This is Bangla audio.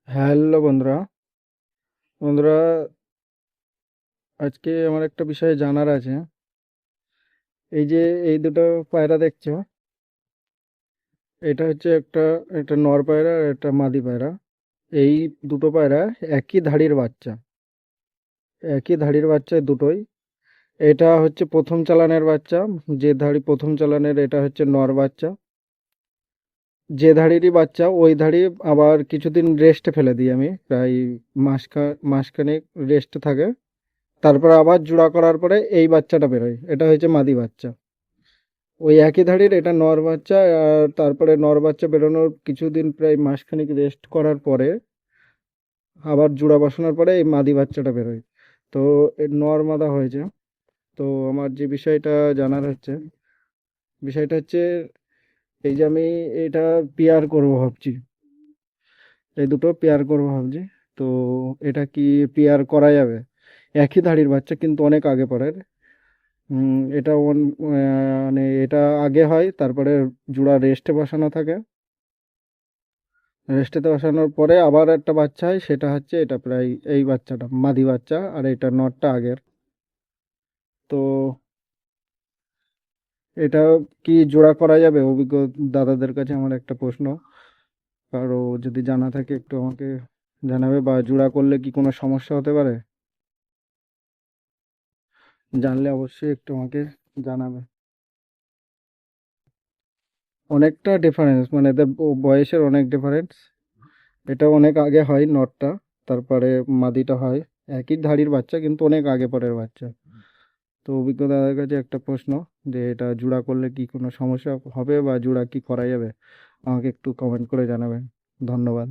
হ্যালো বন্ধুরা। বন্ধুরা, আজকে আমার একটা বিষয় জানার আছে। এই যে এই দুটো পায়রা দেখছো, এটা হচ্ছে একটা নর পায়রা আর একটা মাদি পায়রা। এই দুটো পায়রা একই ধাড়ির বাচ্চা, একই ধাড়ির বাচ্চা দুটোই। এটা হচ্ছে প্রথম চালানের বাচ্চা। যে ধাড়ি প্রথম চালানের, এটা হচ্ছে নর বাচ্চা। যে ধাড়িরই বাচ্চা ওই ধাড়ি আবার কিছুদিন রেস্টে ফেলে দিই আমি, প্রায় মাসখানেক রেস্ট থাকে। তারপর আবার জোড়া করার পরে এই বাচ্চাটা বেরোয়, এটা হচ্ছে মাদি বাচ্চা। ওই একই ধাড়ির এটা নর বাচ্চা। আর তারপরে নর বাচ্চা বেরোনোর কিছুদিন, প্রায় মাসখানেক রেস্ট করার পরে আবার জোড়া বসানোর পরে এই মাদি বাচ্চাটা বেরোয়। তো এর নর মাদা হয়েছে। তো আমার যে বিষয়টা জানার হচ্ছে, বিষয়টা হচ্ছে এই যে আমি এটা পেয়ার করব ভাবছি, এই দুটো পেয়ার করব ভাবছি। তো এটা কি পেয়ার করা যাবে? একই ধাড়ির বাচ্চা কিন্তু অনেক আগে পরের। এটা মানে এটা আগে হয়, তারপরে জোড়া রেস্টে বসানো থাকে। রেস্টেতে বসানোর পরে আবার একটা বাচ্চা হয়, সেটা হচ্ছে এটা, প্রায় এই বাচ্চাটা মাদি বাচ্চা, আর এটা নটটা আগের। তো এটা কি জোড়া করা যাবে? অভিজ্ঞ দাদাদের কাছে আমার একটা প্রশ্ন, কারো যদি জানা থাকে একটু আমাকে জানাবে, বা জোড়া করলে কি কোনো সমস্যা হতে পারে? জানলে অবশ্যই একটু আমাকে জানাবে। অনেকটা ডিফারেন্স, মানে এদের বয়সের অনেক ডিফারেন্স। এটা অনেক আগে হয় নটটা, তারপরে মাদিটা হয়। একই ধাড়ির বাচ্চা কিন্তু অনেক আগে পরের বাচ্চা। তো অভিজ্ঞ দাদার কাছে একটা প্রশ্ন, যে এটা জোড়া করলে কি কোনো সমস্যা হবে, বা জোড়া কি করা যাবে? আমাকে একটু কমেন্ট করে জানাবেন। ধন্যবাদ।